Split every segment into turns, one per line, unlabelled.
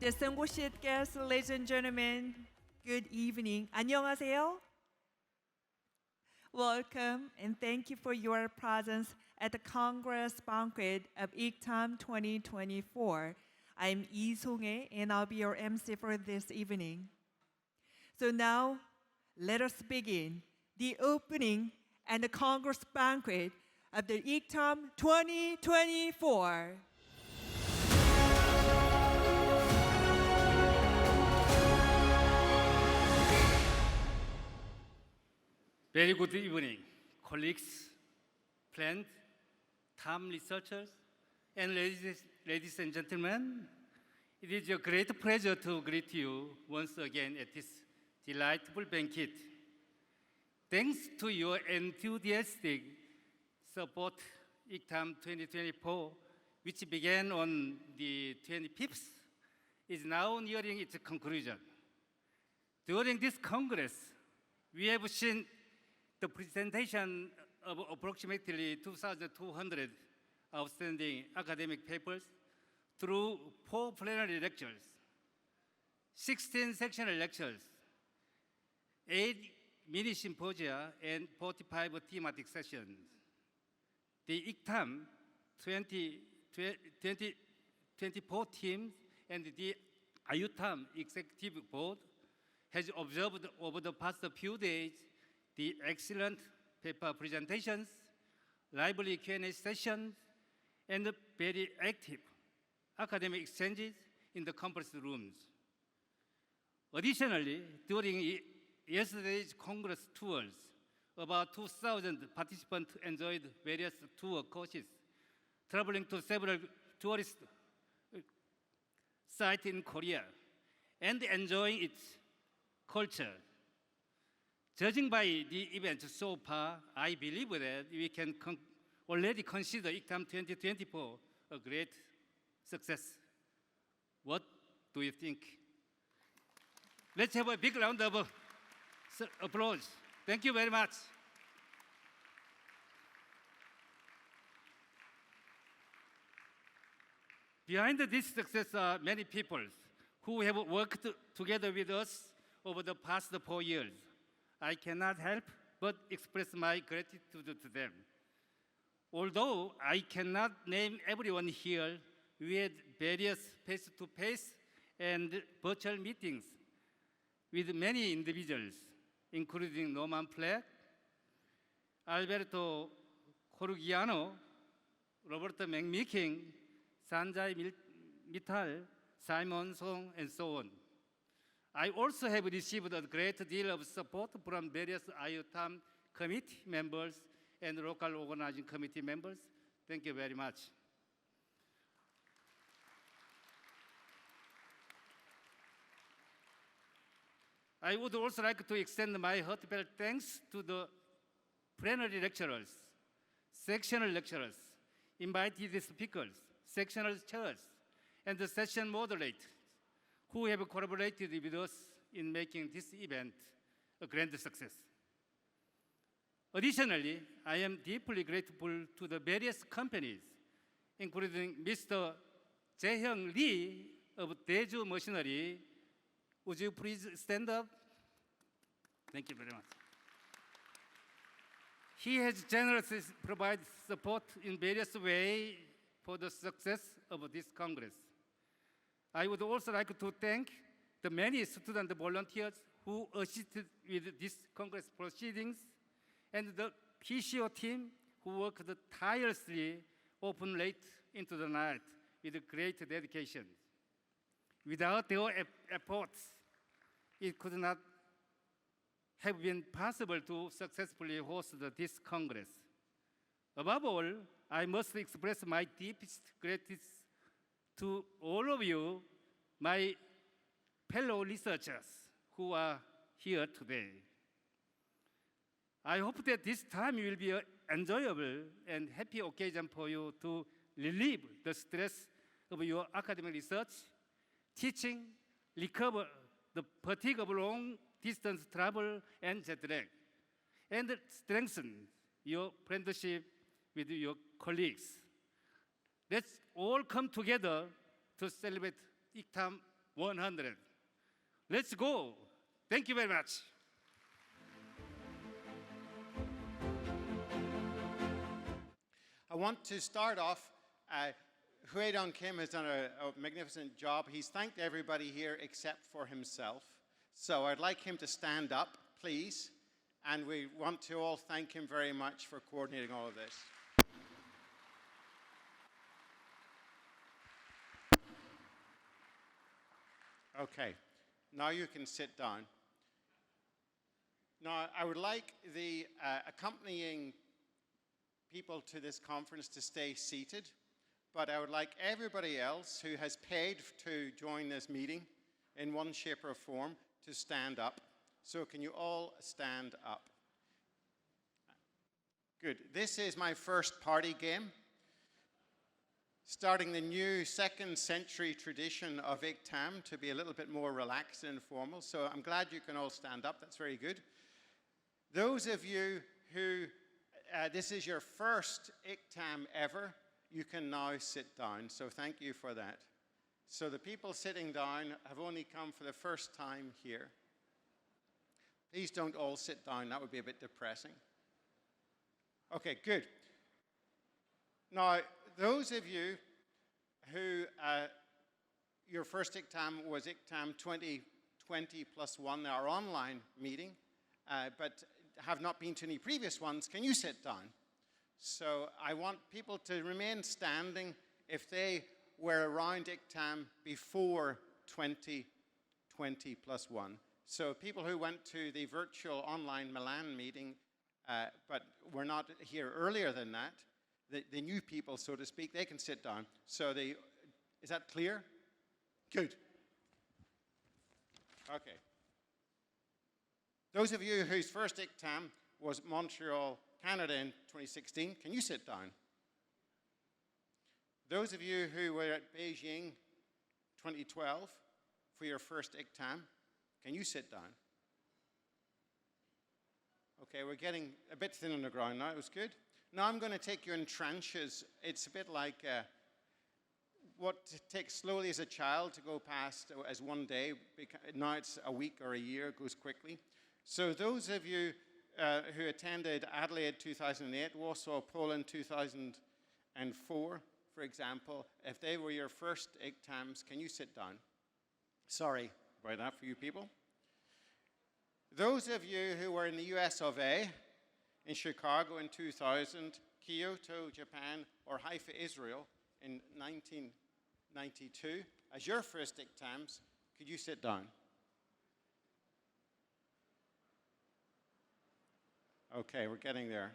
Distinguished guests, ladies and gentlemen, good evening. 안녕하세요. Welcome and thank you for your presence at the Congress Banquet of ICTAM 2024. I'm Lee Song-hye and I'll be your MC for this evening. So now, let us begin the opening and the Congress Banquet of the ICTAM 2024.
Very good evening, colleagues, friends, TAM researchers, and ladies and gentlemen. It is a great pleasure to greet you once again at this delightful banquet. Thanks to your enthusiastic support, ICTAM 2024, which began on the 25th, is now nearing its conclusion. During this Congress, we have seen the presentation of approximately 2,200 outstanding academic papers through 4 plenary lectures, 16 sectional lectures, 8 mini symposia, and 45 thematic sessions. The ICTAM 2024 team and the ICTAM Executive Board has observed over the past few days the excellent paper presentations, lively Q&A sessions, and very active academic exchanges in the conference rooms. Additionally, during yesterday's Congress tours, about 2,000 participants enjoyed various tour courses, traveling to several tourist sites in Korea and enjoying its culture. Judging by the event so far, I believe that we can already consider ICTAM 2024 a great success. What do you think? Let's have a big round of applause. Thank you very much. Behind this success are many people who have worked together with us over the past 4 years. I cannot help but express my gratitude to them. Although I cannot name everyone here, we had various face-to-face and virtual meetings with many individuals, including Norman Flagg, Alberto Corrugiano, Roberto McMeeking, Sanjay Mittal, Simon Song, and so on. I also have received a great deal of support from various ICTAM committee members and local organizing committee members. Thank you very much. I would also like to extend my heartfelt thanks to the plenary lecturers, sectional lecturers, invited speakers, sectional chairs, and the session moderators who have collaborated with us in making this event a grand success. Additionally, I am deeply grateful to the various companies, including Mr. Jae-hyung Lee of Daeju Machinery. Would you please stand up? Thank you very much. He has generously provided support in various ways for the success of this Congress. I would also like to thank the many student volunteers who assisted with this Congress proceedings and the PCO team who worked tirelessly, often late into the night, with great dedication. Without their efforts, it could not have been possible to successfully host this Congress. Above all, I must express my deepest gratitude to all of you, my fellow researchers who are here today. I hope that this time will be an enjoyable and happy occasion for you to relieve the stress of your academic research, teaching, recover the fatigue of long-distance travel and jet lag, and strengthen your friendship with your colleagues. Let's all come together to celebrate ICTAM 100. Let's go. Thank you very much.
I want to start off. Hui Dong Kim has done a magnificent job. He's thanked everybody here except for himself. So I'd like him to stand up, please. And we want to all thank him very much for coordinating all of this. Okay, now you can sit down. Now, I would like the accompanying people to this conference to stay seated, but I would like everybody else who has paid to join this meeting in one shape or form to stand up. So can you all stand up? Good. This is my first party game, starting the new 2nd century tradition of ICTAM to be a little bit more relaxed and informal. So I'm glad you can all stand up. That's very good. Those of you who this is your first ICTAM ever, you can now sit down. So thank you for that. So the people sitting down have only come for the first time here. Please don't all sit down. That would be a bit depressing. Okay, good. Now, those of you who your first ICTAM was ICTAM 2020+1, our online meeting, but have not been to any previous ones, can you sit down? So I want people to remain standing if they were around ICTAM before 2020+1. So people who went to the virtual online Milan meeting, but were not here earlier than that, the new people, so to speak, they can sit down. So is that clear? Good. Okay. Those of you whose first ICTAM was Montreal, Canada in 2016, can you sit down? Those of you who were at Beijing 2012 for your first ICTAM, can you sit down? Okay, we're getting a bit thin on the ground now. It was good. Now I'm going to take you in tranches. It's a bit like what takes slowly as a child to go past as one day. Now it's a week or a year. It goes quickly. So those of you who attended Adelaide 2008, Warsaw, Poland 2004, for example, if they were your first ICTAMs, can you sit down? Sorry about that for you people. Those of you who were in the US of A, in Chicago in 2000, Kyoto, Japan, or Haifa, Israel in 1992, as your first ICTAMs, could you sit down? Okay, we're getting there.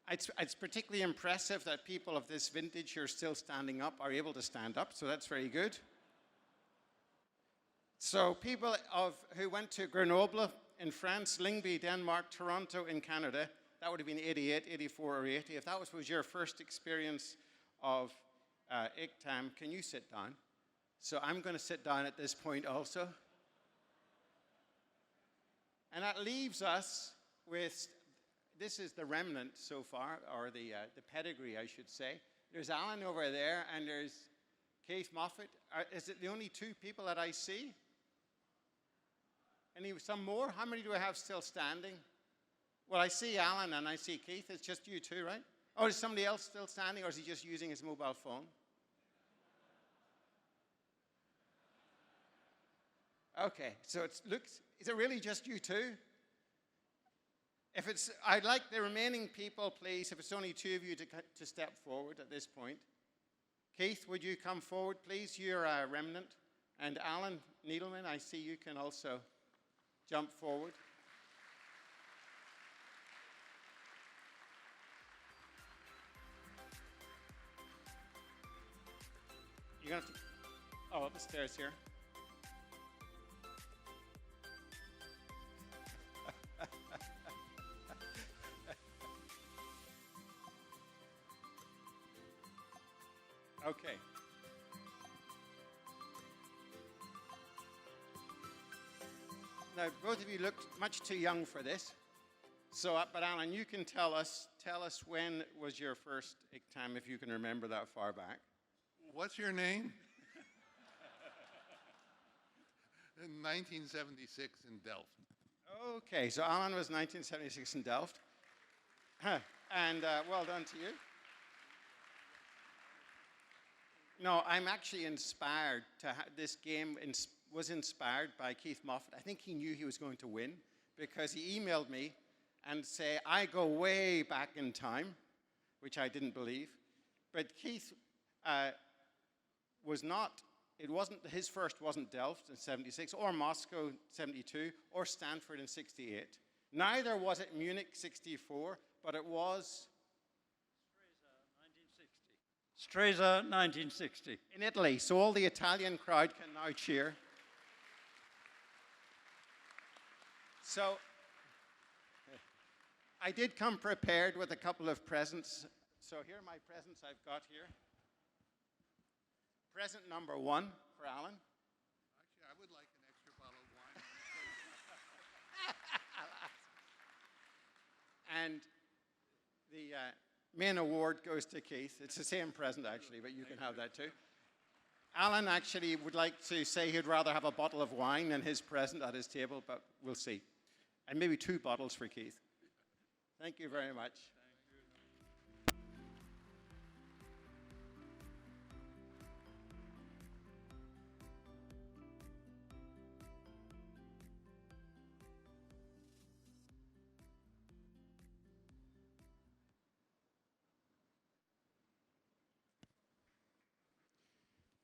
It's particularly impressive that people of this vintage who are still standing up are able to stand up, so that's very good. So people who went to Grenoble in France, Lyngby, Denmark, Toronto in Canada, that would have been 88, 84, or 80. If that was your first experience of ICTAM, can you sit down? So I'm going to sit down at this point also. And that leaves us with, this is the remnant so far, or the pedigree, I should say. There's Alan over there, and there's Keith Moffat. Is it the only two people that I see? Some more? How many do I have still standing? Well, I see Alan and I see Keith. It's just you two, right? Oh, is somebody else still standing, or is he just using his mobile phone? Okay, so is it really just you two? I'd like the remaining people, please, if it's only two of you, to step forward at this point. Keith, would you come forward, please? You're a remnant. And Alan Needleman, I see you can also jump forward. You're going to have to, up the stairs here. Okay. Now, both of you look much too young for this. So, but Alan, you can tell us when was your first ICTAM, if you can remember that far back.
What's your name? In 1976 in Delft.
Okay, so Alan was 1976 in Delft. And well done to you. No, I'm actually inspired to this game was inspired by Keith Moffat. I think he knew he was going to win because he emailed me and say, I go way back in time, which I didn't believe. But Keith his first wasn't Delft in 76, or Moscow 72, or Stanford in 68. Neither was it Munich 64, but it was
Stresa, 1960.
in Italy. So all the Italian crowd can now cheer. So I did come prepared with a couple of presents. So here are my presents I've got here. Present number 1 for Alan.
Actually, I would like an extra bottle of wine.
And the main award goes to Keith. It's the same present, actually, but you can have that too. Alan actually would like to say he'd rather have a bottle of wine than his present at his table, but we'll see. And maybe 2 bottles for Keith. Thank you very much.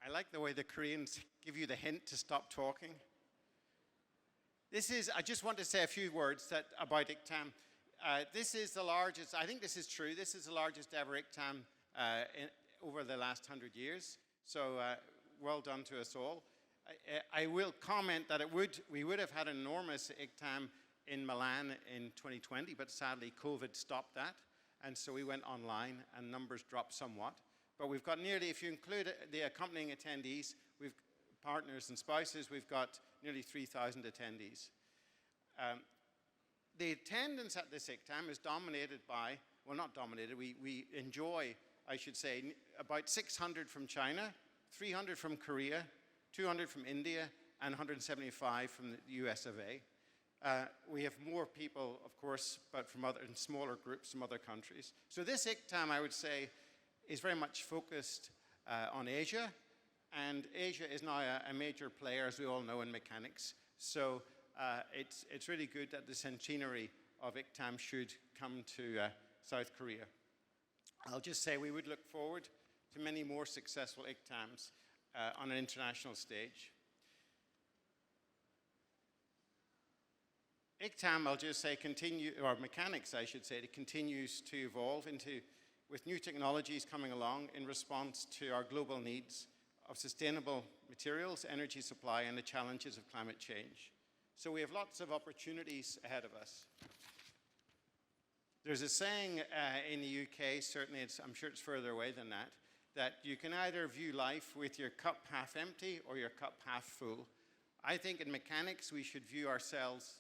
I like the way the Koreans give you the hint to stop talking. I just want to say a few words about ICTAM. This is the largest, I think this is true, this is the largest ever ICTAM over the last 100 years. So well done to us all. I will comment that we would have had an enormous ICTAM in Milan in 2020, but sadly COVID stopped that. And so we went online and numbers dropped somewhat. But we've got nearly, if you include the accompanying attendees, partners and spouses, we've got nearly 3,000 attendees. The attendance at this ICTAM is dominated by, well, not dominated, we enjoy, I should say, about 600 from China, 300 from Korea, 200 from India, and 175 from the US of A. We have more people, of course, but in smaller groups from other countries. So this ICTAM, I would say, is very much focused on Asia, and Asia is now a major player, as we all know, in mechanics. So it's really good that the centenary of ICTAM should come to South Korea. I'll just say we would look forward to many more successful ICTAMs on an international stage. ICTAM, I'll just say, or mechanics, I should say, it continues to evolve with new technologies coming along in response to our global needs of sustainable materials, energy supply, and the challenges of climate change. So we have lots of opportunities ahead of us. There's a saying in the UK, certainly I'm sure it's further away than that you can either view life with your cup half empty or your cup half full. I think in mechanics we should view ourselves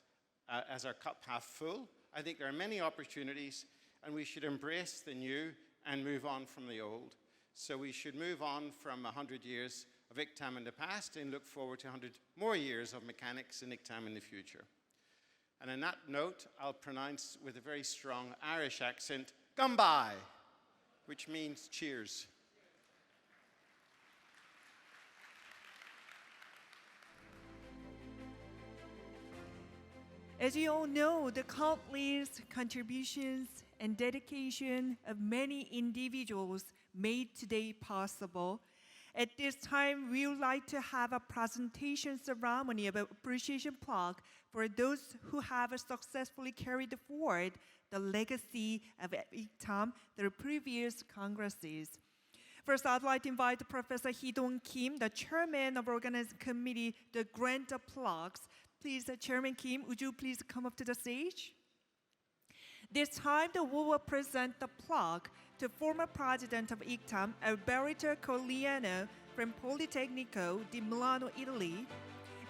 as our cup half full. I think there are many opportunities, and we should embrace the new and move on from the old. So we should move on from 100 years of ICTAM in the past and look forward to 100 more years of mechanics in ICTAM in the future. And on that note, I'll pronounce with a very strong Irish accent, "Gumbai," which means cheers.
As you all know, the countless contributions and dedication of many individuals made today possible. At this time, we would like to have a presentation ceremony of appreciation plaque for those who have successfully carried forward the legacy of ICTAM through previous congresses. First, I'd like to invite Professor Hee-Dong Kim, the chairman of organizing committee, to grant the plaques. Please, Chairman Kim, would you please come up to the stage? This time, we will present the plaque to former president of ICTAM, Alberto Coliano from Politecnico di Milano, Italy,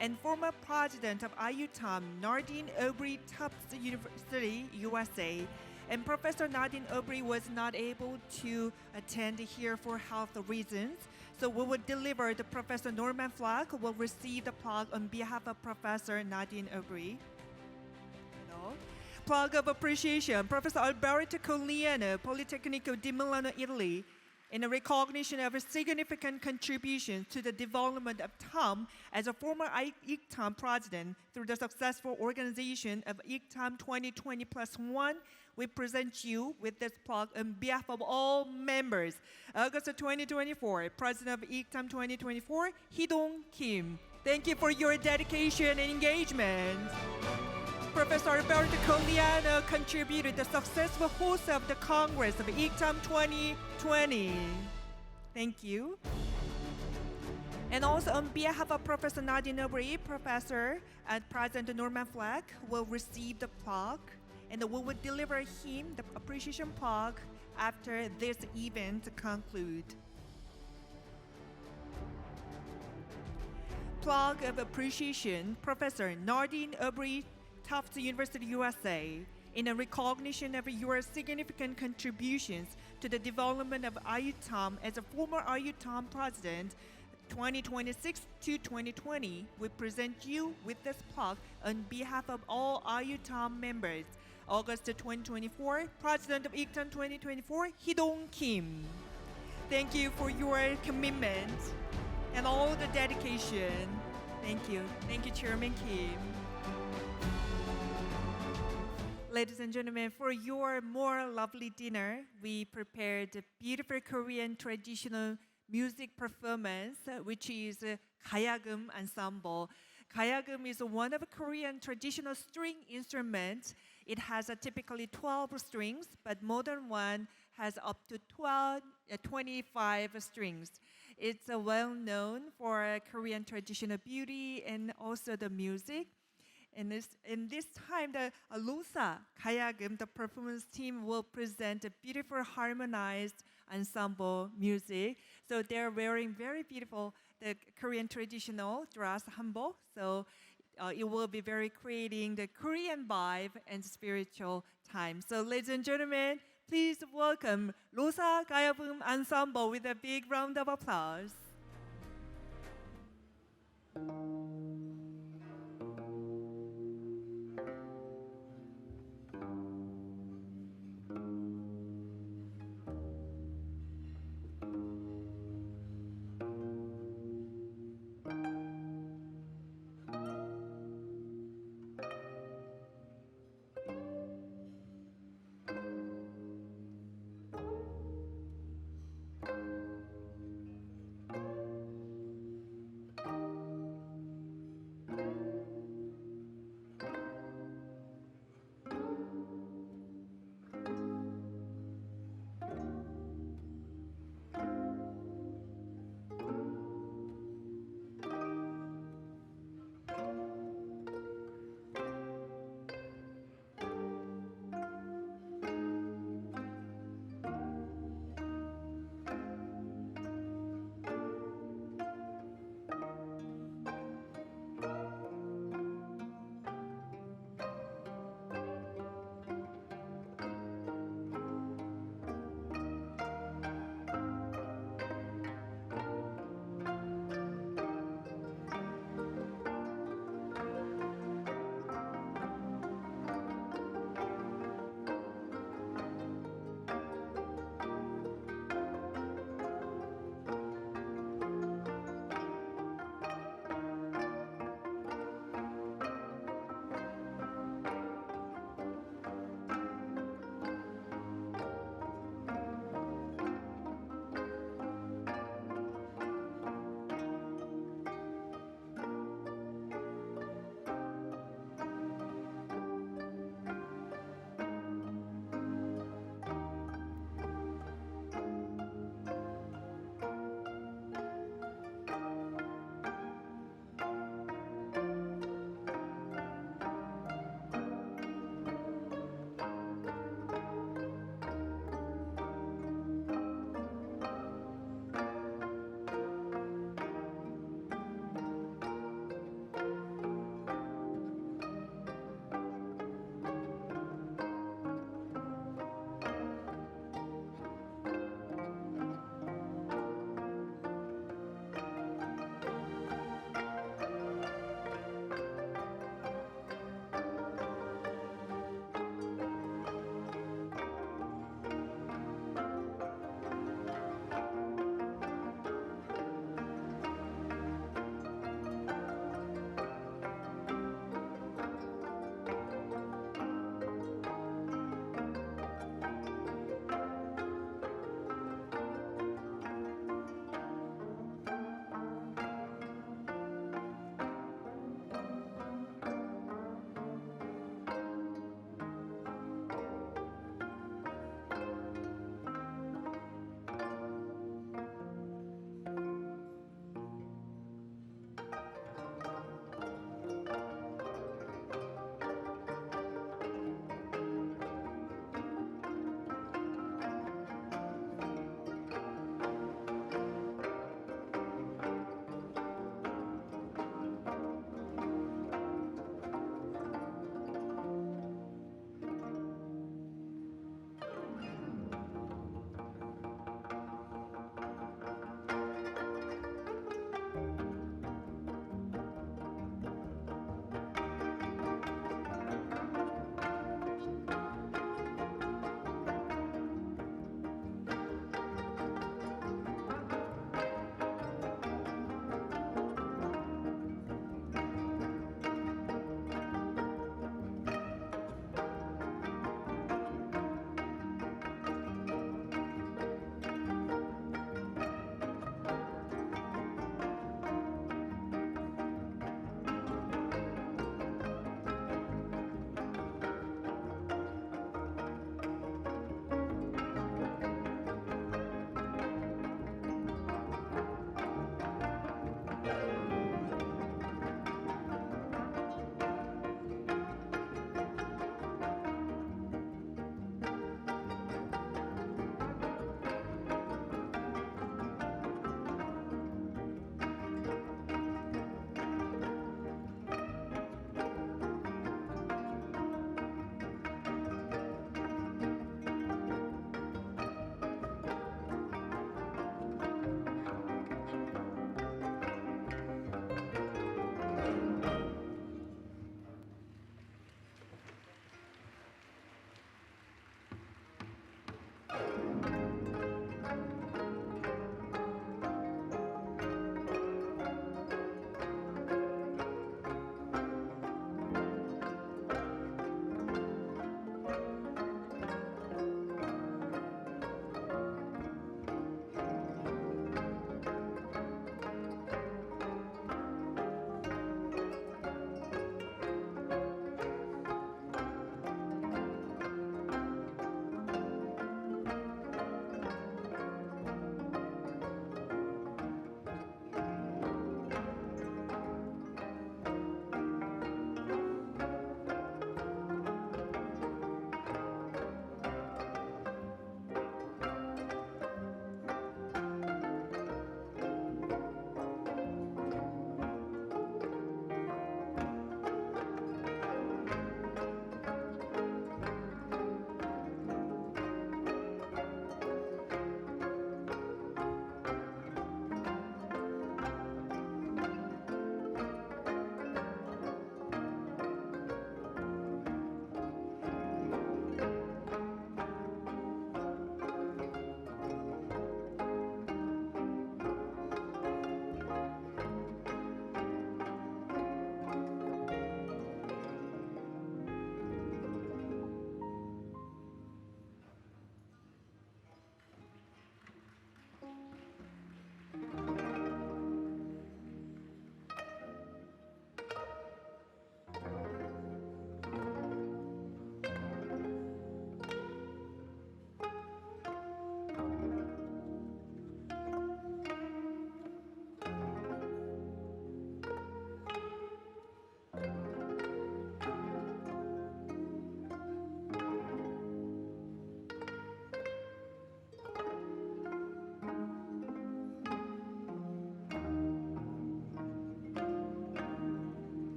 and former president of IUTAM, Nadine Aubrey, Tufts University, USA. And Professor Nadine Aubrey was not able to attend here for health reasons. So we will deliver the Professor Norman Flack will receive the plaque on behalf of Professor Nadine Aubry. Plaque of appreciation, Professor Alberto Colliano, Politecnico di Milano, Italy, in a recognition of his significant contributions to the development of TAM as a former ICTAM president through the successful organization of ICTAM 2020+1, we present you with this plaque on behalf of all members. August 2024, President of ICTAM 2024, Hee-dong Kim. Thank you for your dedication and engagement. Professor Alberto Colliano contributed the successful host of the Congress of ICTAM 2020. Thank you. And also on behalf of Professor Nadine Aubry, Professor and President Norman Flack will receive the plaque, and we will deliver him the appreciation plaque after this event concludes. Plaque of appreciation, Professor Nadine Aubry, Tufts University, USA, in a recognition of your significant contributions to the development of IUTAM as a former IUTAM president, 2026 to 2020, we present you with this plaque on behalf of all IUTAM members. August 2024, President of ICTAM 2024, Hee-dong Kim. Thank you for your commitment and all the dedication. Thank you. Thank you, Chairman Kim. Ladies and gentlemen, for your more lovely dinner, we prepared a beautiful Korean traditional music performance, which is gayageum ensemble. Gayageum is one of Korean traditional string instruments. It has typically 12 strings, but modern one has up to 25 strings. It's well known for Korean traditional beauty and also the music. In this time, the Losa gayageum, the performance team will present a beautiful harmonized ensemble music. So they're wearing very beautiful the Korean traditional dress hanbok. So it will be very creating the Korean vibe and spiritual time. So ladies and gentlemen, please welcome Losa gayageum ensemble with a big round of applause.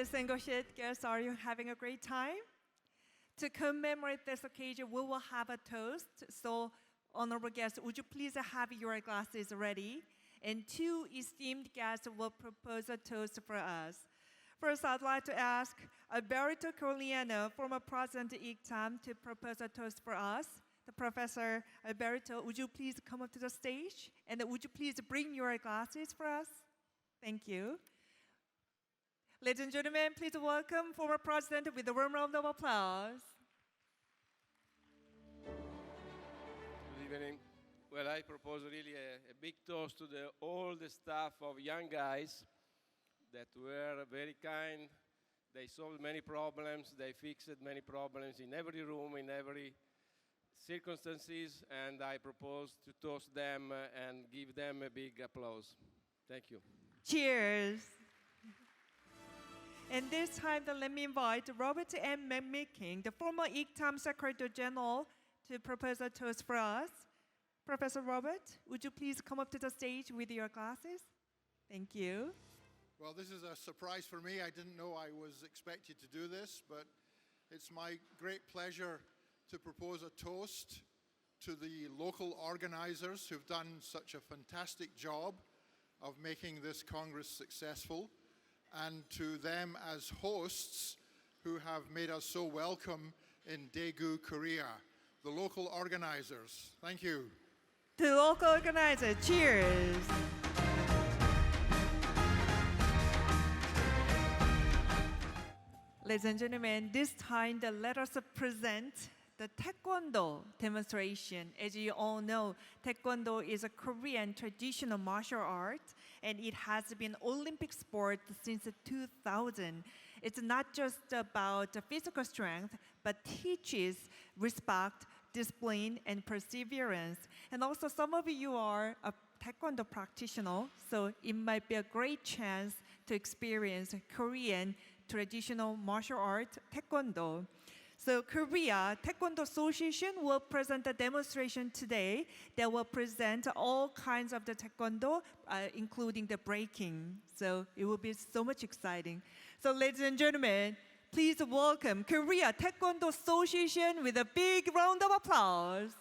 Distinguished guests, are you having a great time? To commemorate this occasion, we will have a toast. So, honorable guests, would you please have your glasses ready? And two esteemed guests will propose a toast for us. First, I'd like to ask Alberto Corliano, former president of ICTAM, to propose a toast for us. The Professor Alberto, would you please come up to the stage? And would you please bring your glasses for us? Thank you. Ladies and gentlemen, please welcome former president with a warm round of applause.
Good evening. Well, I propose really a big toast to all the staff of young guys that were very kind. They solved many problems. They fixed many problems in every room, in every circumstances, and I propose to toast them and give them a big applause. Thank you.
Cheers. And this time, let me invite Robert M. McMicking, the former ICTAM Secretary General, to propose a toast for us. Professor Robert, would you please come up to the stage with your glasses? Thank you.
Well, this is a surprise for me. I didn't know I was expected to do this, but it's my great pleasure to propose a toast to the local organizers who've done such a fantastic job of making this Congress successful, and to them as hosts who have made us so welcome in Daegu, Korea. The local organizers. Thank you.
To the local organizers, cheers. Ladies and gentlemen, this time let us present the taekwondo demonstration. As you all know, taekwondo is a Korean traditional martial art, and it has been Olympic sport since 2000. It's not just about physical strength, but teaches respect, discipline, and perseverance. And also, some of you are a taekwondo practitioner, so it might be a great chance to experience Korean traditional martial art taekwondo. So Korea Taekwondo Association will present a demonstration today that will present all kinds of the taekwondo, including the breaking. So it will be so much exciting. So ladies and gentlemen, please welcome Korea Taekwondo Association with a big round of applause.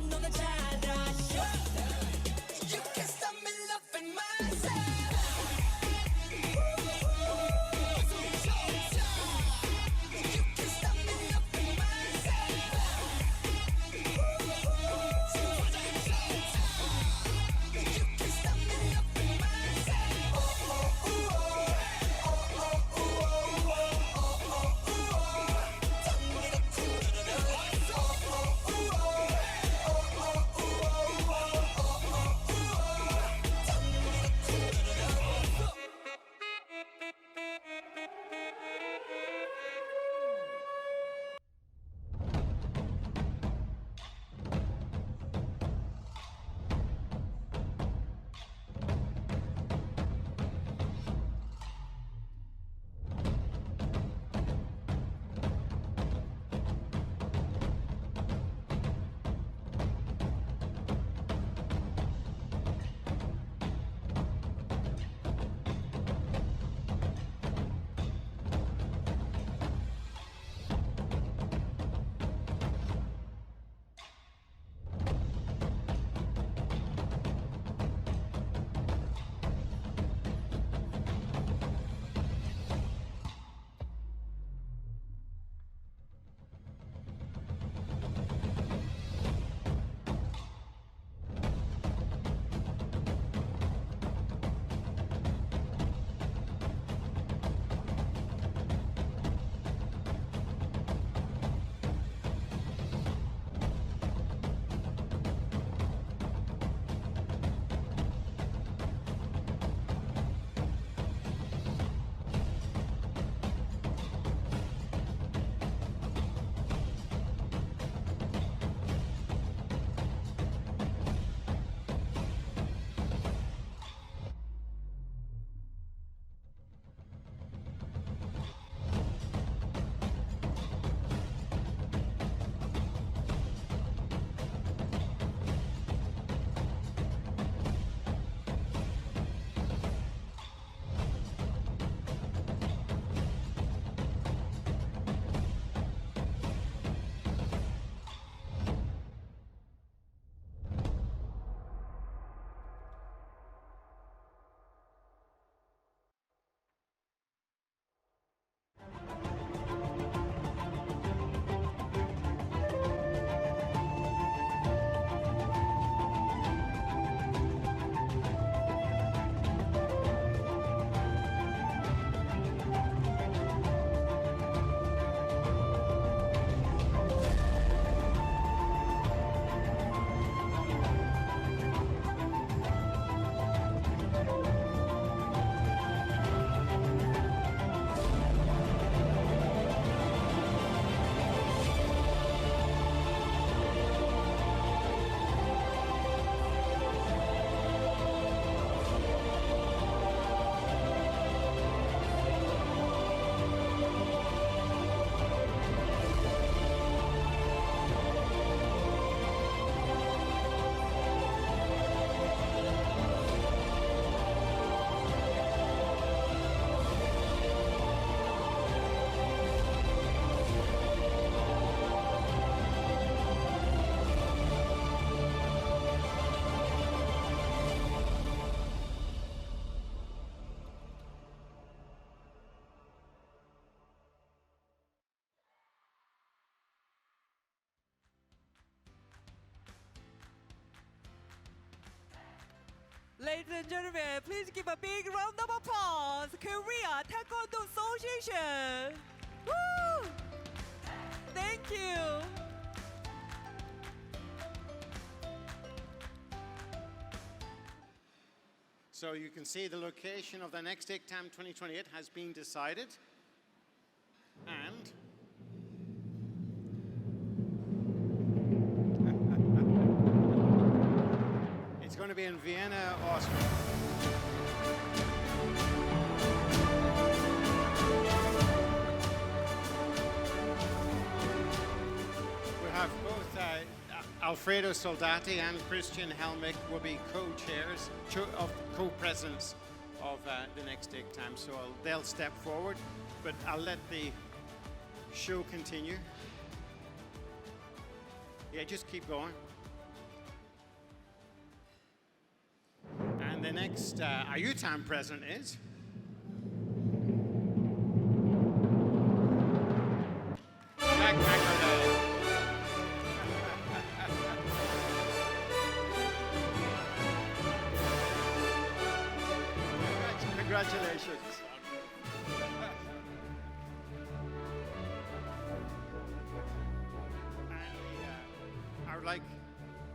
너는 잘 알아. You can't stop me loving myself. You can't stop me loving myself. You can't stop me loving myself.
Ladies and gentlemen, please give a big round of applause. Korea Taekwondo Association. Woo! Thank you.
So you can see the location of the next ICTAM 2028 has been decided. And it's going to be in Vienna, Austria. We have both Alfredo Soldati and Christian Helmick will be co-chairs, co-presidents of the next ICTAM. So they'll step forward, but I'll let the show continue. Yeah, just keep going. the next ICTAM president is. Jack McInerney.
Congratulations.
I would like,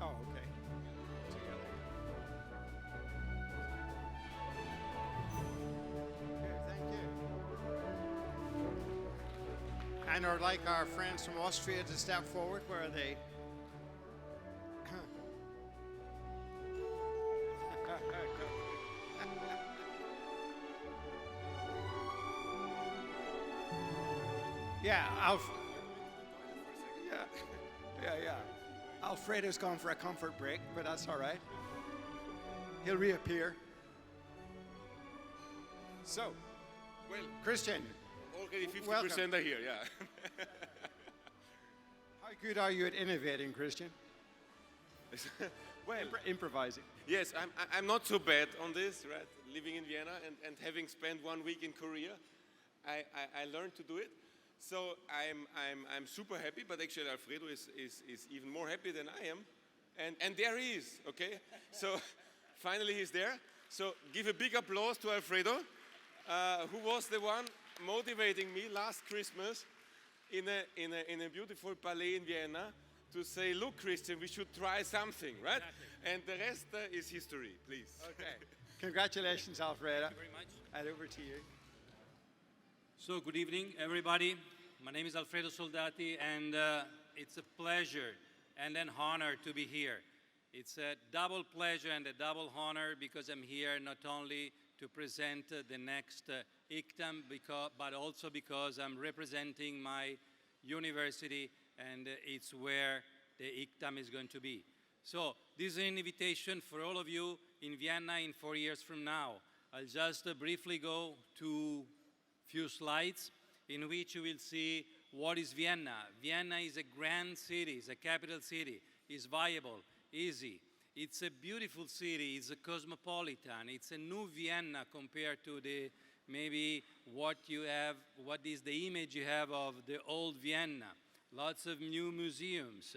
oh, okay. Together. Okay, thank you. And I would like our friends from Austria to step forward. Where are they? Yeah,
Yeah. Alfredo's gone for a comfort break, but that's all right. He'll reappear.
So,
Well,
Christian,
already 50%
welcome.
are here, yeah.
How good are you at innovating, Christian?
Well,
Improvising.
yes, I'm not so bad on this, right? Living in Vienna and having spent 1 week in Korea, I learned to do it. So I'm super happy, but actually Alfredo is even more happy than I am. And there he is, okay? So finally he's there. So give a big applause to Alfredo, who was the one motivating me last Christmas in a beautiful palais in Vienna to say, look, Christian, we should try something, right? Exactly. And the rest is history, please.
Okay. Congratulations, Alfredo.
Thank you very much.
And over to you.
So, good evening, everybody. My name is Alfredo Soldati, and it's a pleasure and an honor to be here. It's a double pleasure and a double honor because I'm here not only to present the next ICTAM, but also because I'm representing my university, and it's where the ICTAM is going to be. So, this is an invitation for all of you in Vienna in 4 years from now. I'll just briefly go to few slides in which you will see what is Vienna. Vienna is a grand city, it's a capital city, it's viable, easy. It's a beautiful city, it's a cosmopolitan, it's a new Vienna compared to the maybe what is the image you have of the old Vienna. Lots of new museums.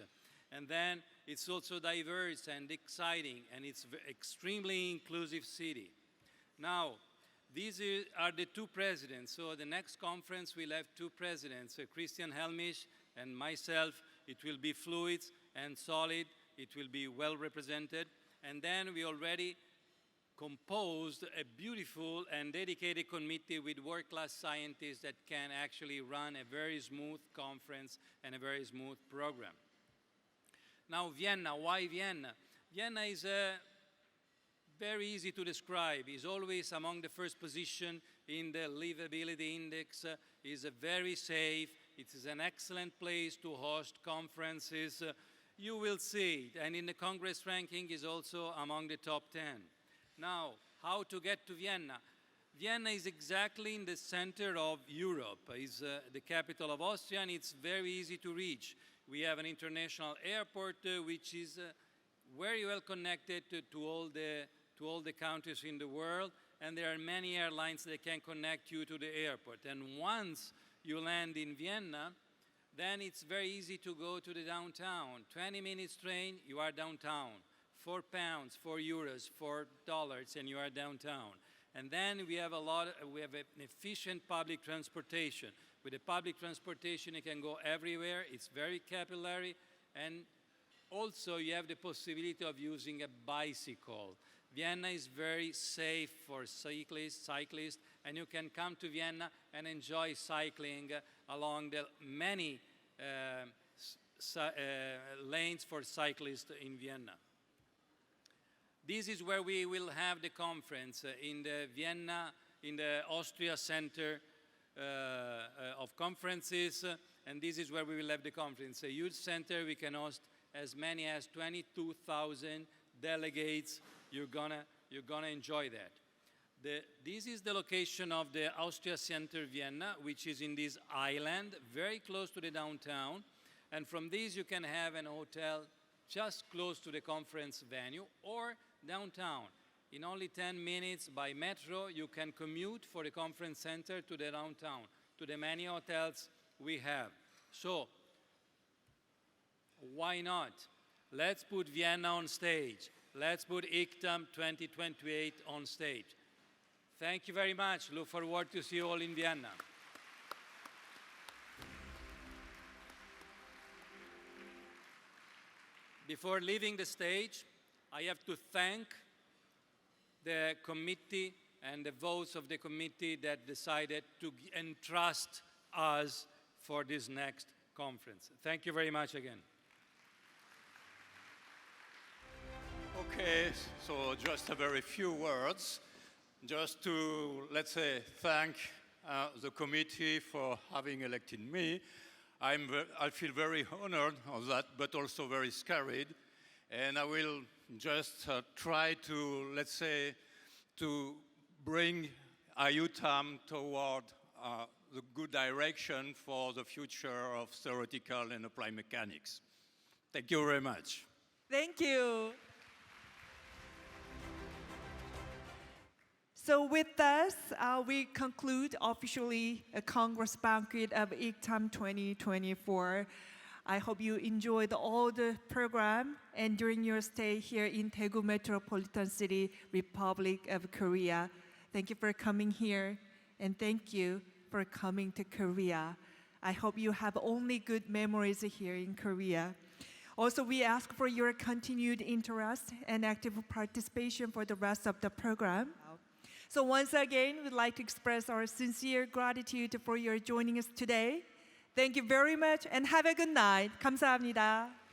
And then it's also diverse and exciting, and it's extremely inclusive city. Now, these are the two presidents. So the next conference will have two presidents, Christian Helmisch and myself. It will be fluid and solid. It will be well represented. And then we already composed a beautiful and dedicated committee with world-class scientists that can actually run a very smooth conference and a very smooth program. Now, Vienna, why Vienna? Vienna is very easy to describe. It's always among the first position in the livability index. It's very safe. It is an excellent place to host conferences. You will see it. And in the Congress ranking is also among the top 10. Now, how to get to Vienna? Vienna is exactly in the center of Europe. It's the capital of Austria, and it's very easy to reach. We have an international airport which is very well connected to all the countries in the world, and there are many airlines that can connect you to the airport. And once you land in Vienna, then it's very easy to go to the downtown. 20 minutes train, you are downtown. 4 pounds, 4 euros, $4, and you are downtown. And then we have an efficient public transportation. With the public transportation, you can go everywhere. It's very capillary, and also you have the possibility of using a bicycle. Vienna is very safe for cyclists, and you can come to Vienna and enjoy cycling along the many lanes for cyclists in Vienna. This is where we will have the conference in the Vienna, in the Austria Center of Conferences, and this is where we will have the conference. A huge center, we can host as many as 22,000 delegates. You're gonna enjoy that. This is the location of the Austria Center Vienna, which is in this island, very close to the downtown. And from this, you can have an hotel just close to the conference venue or downtown. In only 10 minutes by metro, you can commute for the conference center to the downtown, to the many hotels we have. So, why not? Let's put Vienna on stage. Let's put ICTAM 2028 on stage. Thank you very much. Look forward to see you all in Vienna. Before leaving the stage, I have to thank the committee and the votes of the committee that decided to entrust us for this next conference. Thank you very much again.
Okay, so just a very few words, just to, let's say, thank the committee for having elected me. I feel very honored of that, but also very scared. And I will just try to, let's say, to bring ICTAM toward the good direction for the future of theoretical and applied mechanics. Thank you very much.
Thank you. So with this, we conclude officially a Congress Banquet of ICTAM 2024. I hope you enjoyed all the program and during your stay here in Daegu Metropolitan City, Republic of Korea. Thank you for coming here and thank you for coming to Korea. I hope you have only good memories here in Korea. Also, we ask for your continued interest and active participation for the rest of the program. So once again, we'd like to express our sincere gratitude for your joining us today. Thank you very much and have a good night. 감사합니다.